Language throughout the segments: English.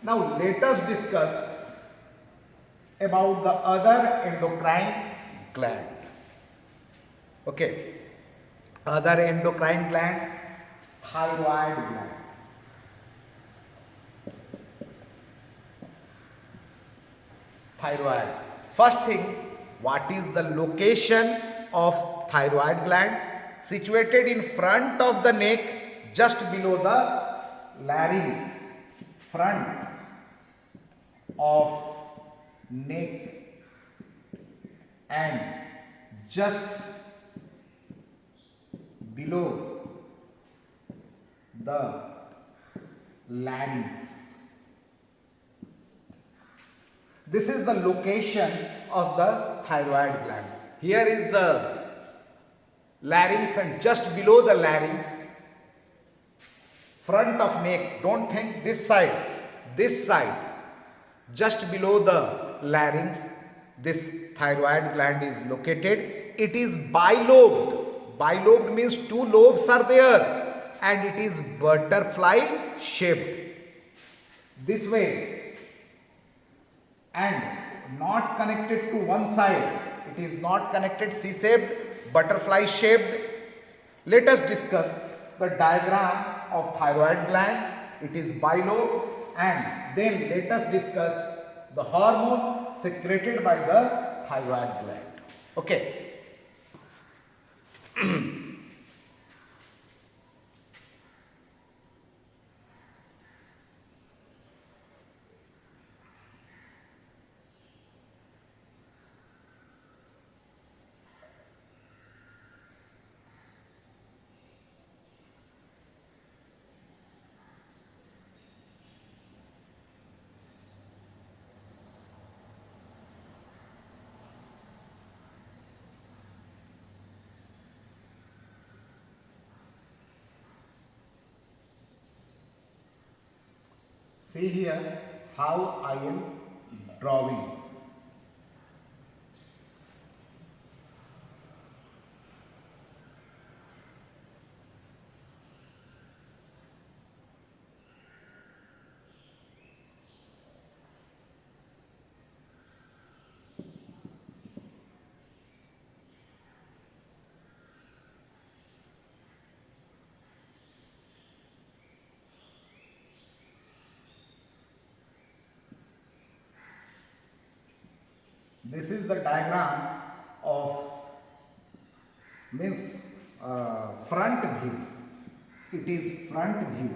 Now let us discuss about the other endocrine gland. Okay, other endocrine gland, thyroid gland. Thyroid. First thing, what is the location of thyroid gland? Situated in front of the neck, just below the larynx. Front of neck and just below the larynx. This is the location of the thyroid gland. Here is the larynx and just below the larynx, front of neck. Don't think this side, just below the larynx, this thyroid gland is located. It is bilobed. Bilobed means two lobes are there and it is butterfly shaped. This way, and not connected to one side. It is not connected, C-shaped, butterfly shaped. Let us discuss the diagram of thyroid gland. It is bilobed, and then let us discuss the hormone secreted by the thyroid gland. Okay. See here how I am drawing. This is the diagram of front view. It is front view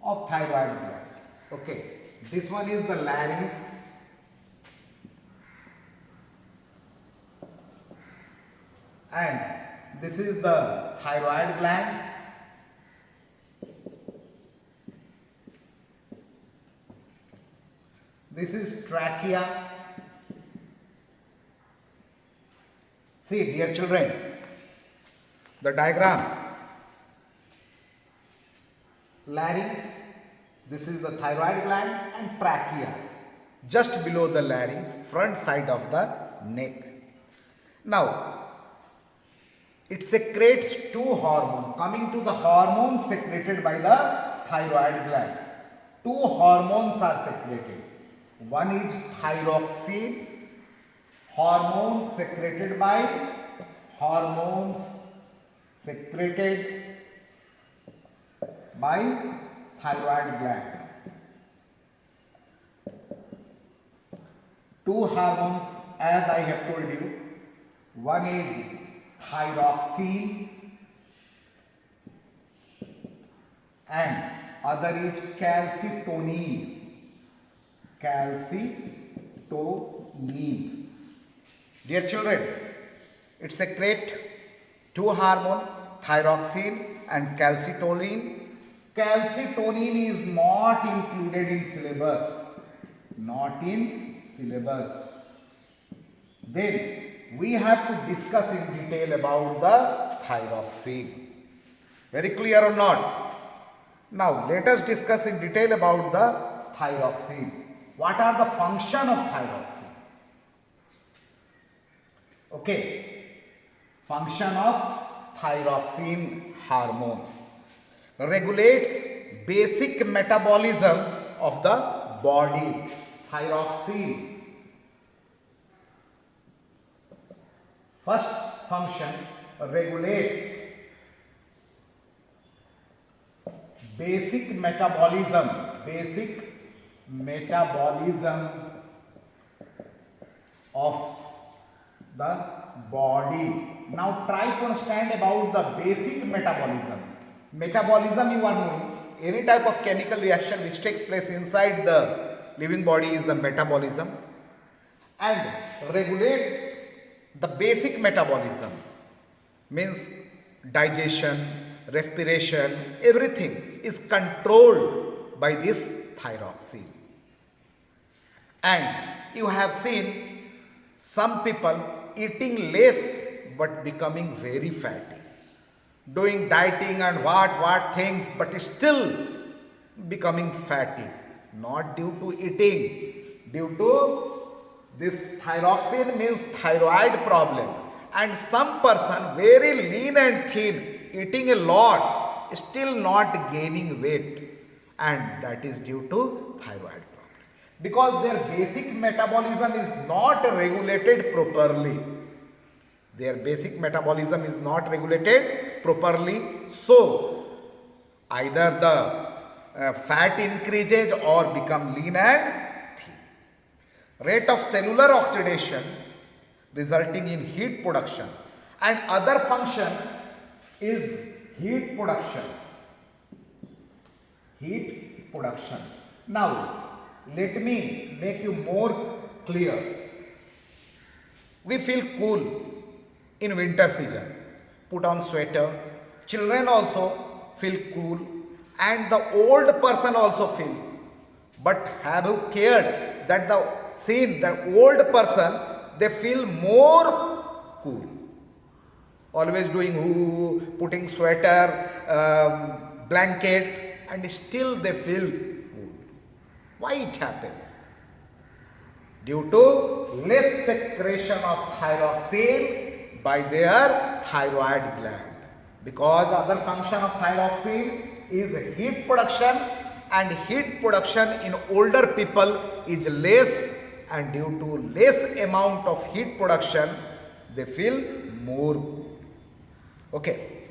of thyroid gland. Okay, this one is the larynx. And this is the thyroid gland. This is trachea. See, dear children, the diagram. Larynx, this is the thyroid gland, and trachea, just below the larynx, front side of the neck. Now, it secretes two hormones. Coming to the hormones secreted by the thyroid gland. Two hormones are secreted. One is thyroxine, hormones secreted by thyroid gland. Two hormones, as I have told you. One is thyroxine and other is calcitonin. Dear children, it secretes two hormones, thyroxine and calcitonin. Calcitonin is not included in syllabus. Then we have to discuss in detail about the thyroxine. Very clear or not? Now let us discuss in detail about the thyroxine. What are the function of thyroxine? Okay, function of thyroxine hormone regulates basic metabolism of the body. Thyroxine. First function regulates basic metabolism of the body. Now try to understand about the basic metabolism. Metabolism, you are knowing, any type of chemical reaction which takes place inside the living body is the metabolism, and regulates the basic metabolism means digestion, respiration, everything is controlled by this thyroxine. And you have seen some people eating less but becoming very fatty, doing dieting and what things, but still becoming fatty, not due to eating, due to this thyroxine means thyroid problem. And some person very lean and thin, eating a lot, still not gaining weight, and that is due to thyroid problem, because their basic metabolism is not regulated properly. Their basic metabolism is not regulated properly, so either the fat increases or become lean and thin. Rate of cellular oxidation resulting in heat production, and other function is heat production. Heat production. Now let me make you more clear. We feel cool in winter season, put on sweater. Children also feel cool, and the old person also feel. But have you cared that the old person, they feel more cool, always doing putting sweater, blanket, and still they feel cool. Why it happens? Due to less secretion of thyroxine by their thyroid gland, because other function of thyroxine is heat production, and heat production in older people is less, and due to less amount of heat production they feel more cool. Okay.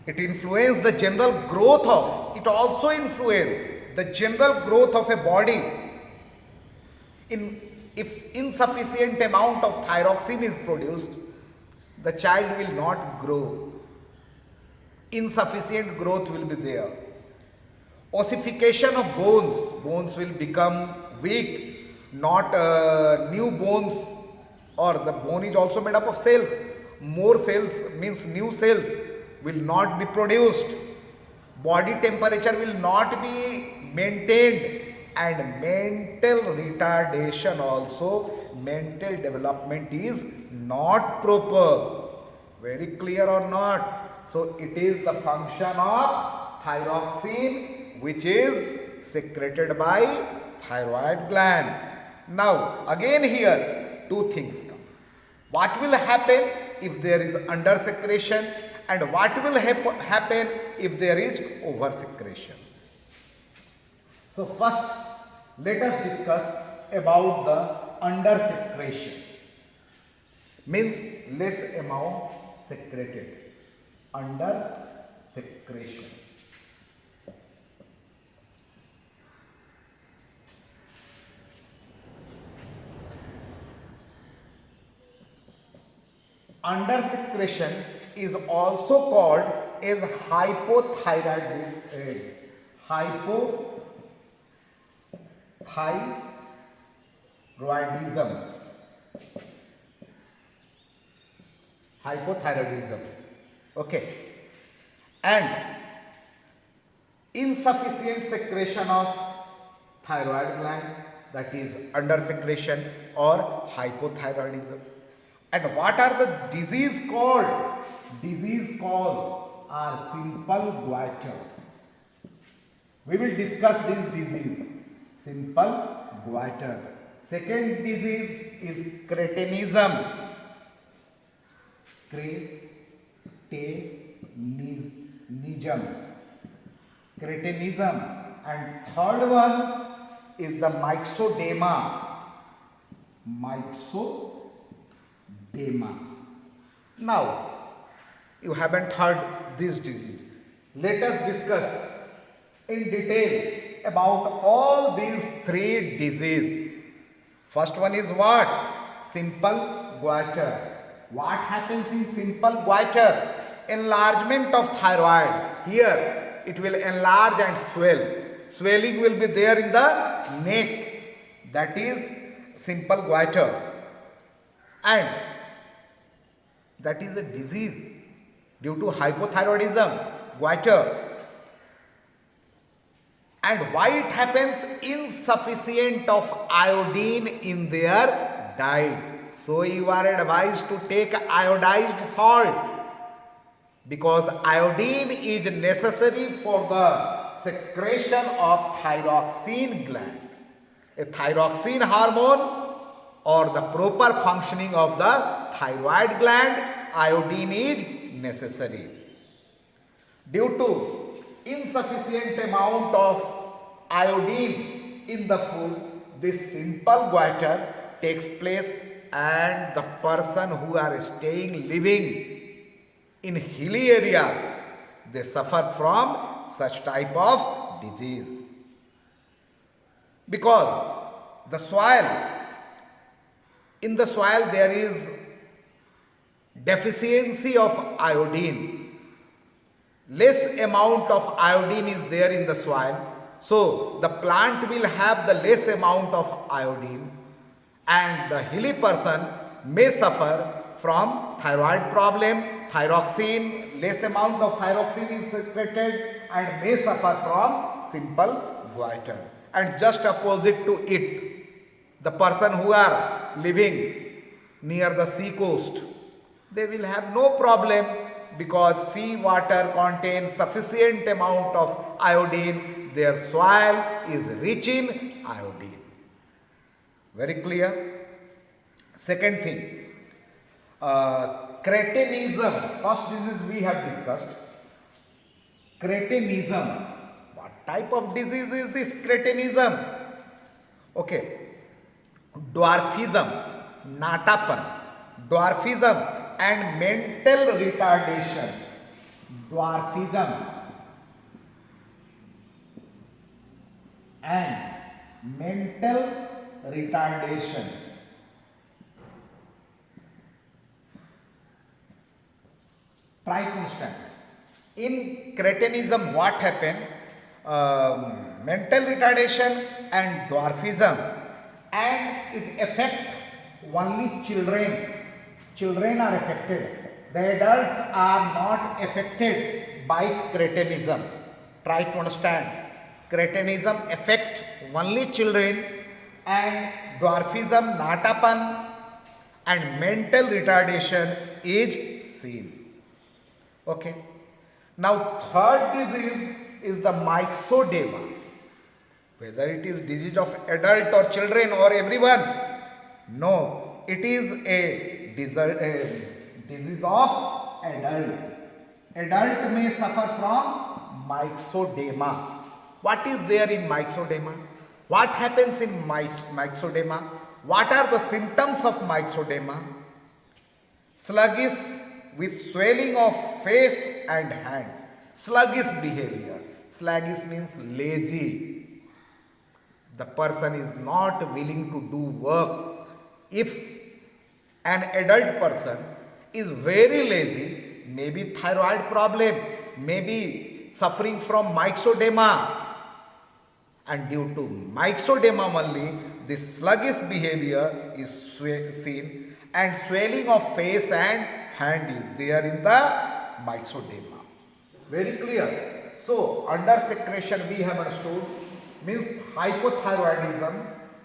It influences the general growth of, it also influences the general growth of a body. If insufficient amount of thyroxine is produced, the child will not grow. Insufficient growth will be there. Ossification of bones will become weak, not new bones, or the bone is also made up of cells. More cells means new cells will not be produced. Body temperature will not be maintained, and mental retardation also, mental development is not proper. Very clear or not? So it is the function of thyroxine which is secreted by thyroid gland. Now again here two things come. What will happen if there is under secretion, and what will happen if there is over secretion? So first let us discuss about the under secretion, means less amount secreted. Under secretion. Under secretion is also called as hypothyroidism. Hypothyroidism. Okay. And insufficient secretion of thyroid gland, that is under secretion or hypothyroidism. And what are the disease called? Disease called are simple goiter. We will discuss this disease. Simple goiter. Second disease is cretinism. Cretinism. Cretinism. And third one is the myxodema. Myxodema. Now, you haven't heard this disease. Let us discuss in detail about all these three diseases. First one is what? Simple goiter. What happens in simple goiter? Enlargement of thyroid. Here it will enlarge and swell. Swelling will be there in the neck. That is simple goiter. And that is a disease due to hypothyroidism, goiter. And why it happens? Insufficient of iodine in their diet. So you are advised to take iodized salt, because iodine is necessary for the secretion of thyroxine gland. A thyroxine hormone, or the proper functioning of the thyroid gland, iodine is necessary. Due to insufficient amount of iodine in the food, this simple goiter takes place, and the person who are living in hilly areas, they suffer from such type of disease. Because the soil, in the soil there is deficiency of iodine. Less amount of iodine is there in the soil. So the plant will have the less amount of iodine, and the hilly person may suffer from thyroid problem, thyroxine, less amount of thyroxine is secreted, and may suffer from simple goiter. And just opposite to it, the person who are living near the sea coast, they will have no problem, because sea water contains sufficient amount of iodine. Their soil is rich in iodine. Very clear? Second thing, cretinism. First disease we have discussed. Cretinism. What type of disease is this cretinism? Okay. Dwarfism, natapan, dwarfism and mental retardation. Dwarfism and mental retardation. Try to understand. In cretinism, what happened? Mental retardation and dwarfism, and it affects only children. Children are affected. The adults are not affected by cretinism. Try to understand. Cretinism affects only children, and dwarfism, natapan and mental retardation is seen. Okay. Now third disease is the myxodema. Whether it is disease of adult or children or everyone, no, it is a disease of adult. Adult may suffer from myxodema. What is there in myxodema? What happens in myxodema? What are the symptoms of myxodema? Sluggish with swelling of face and hand. Sluggish behavior. Sluggish means lazy. The person is not willing to do work. If an adult person is very lazy, maybe thyroid problem, maybe suffering from myxodema, and due to myxodema only, this sluggish behavior is seen, and swelling of face and hand is there in the myxodema. Very clear. So under secretion we have understood means hypothyroidism,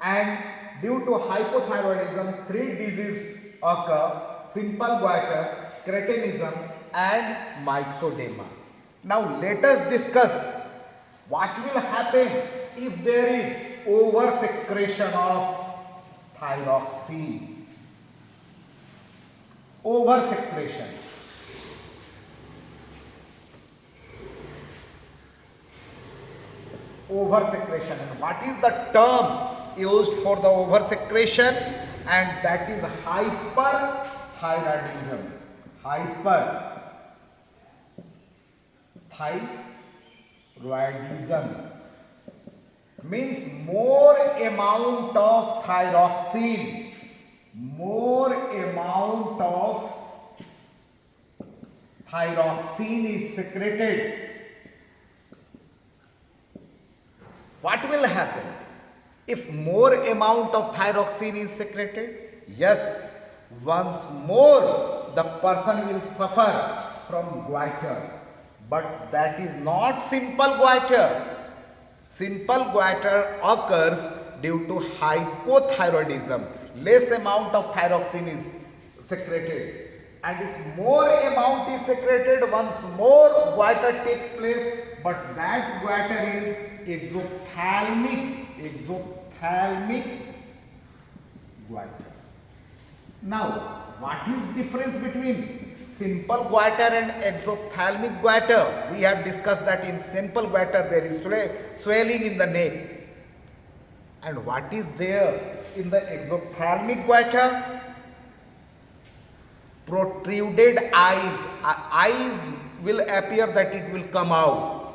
and due to hypothyroidism three diseases occur: simple goiter, cretinism and myxodema. Now let us discuss what will happen if there is over secretion of thyroxine. Over secretion. Over-secretion. And what is the term used for the over-secretion? And that is hyperthyroidism. Hyperthyroidism means more amount of thyroxine. More amount of thyroxine is secreted. What will happen if more amount of thyroxine is secreted? Yes, once more the person will suffer from goiter. But that is not simple goiter. Simple goiter occurs due to hypothyroidism. Less amount of thyroxine is secreted. And if more amount is secreted, once more goiter takes place, but that goiter is exophthalmic goiter. Now, what is difference between simple goiter and exophthalmic goiter? We have discussed that in simple goiter there is swelling in the neck. And what is there in the exophthalmic goiter? Protruded eyes. Eyes will appear that it will come out.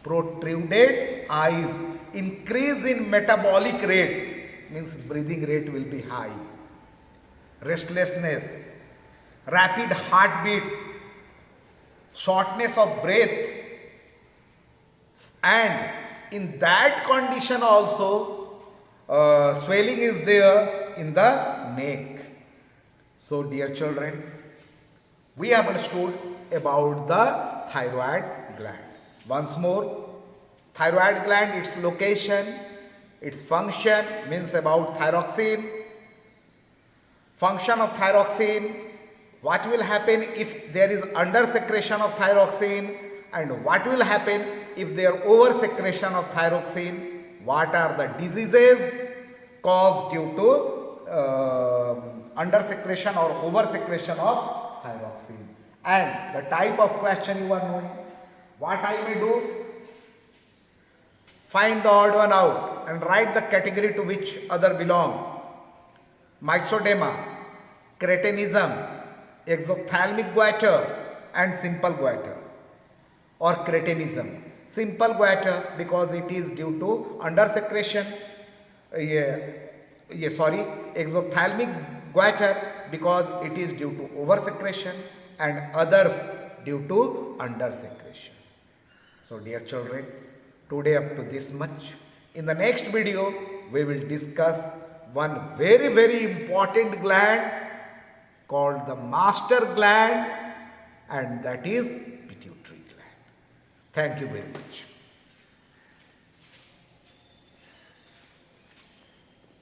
Protruded eyes. Increase in metabolic rate means breathing rate will be high. Restlessness, rapid heartbeat, shortness of breath, and in that condition also swelling is there in the neck. So dear children, we have understood about the thyroid gland. Once more, thyroid gland, its location, its function means about thyroxine. Function of thyroxine, what will happen if there is under secretion of thyroxine, and what will happen if there is over secretion of thyroxine. What are the diseases caused due to under secretion or over secretion of thyroxine, and the type of question you are knowing. What I may do? Find the odd one out and write the category to which other belong. Myxedema, cretinism, exophthalmic goiter, and simple goiter or cretinism. Simple goiter because it is due to under secretion. Exophthalmic goiter because it is due to over secretion, and others due to under secretion. So dear children, today up to this much. In the next video, we will discuss one very, very important gland called the master gland, and that is pituitary gland. Thank you very much.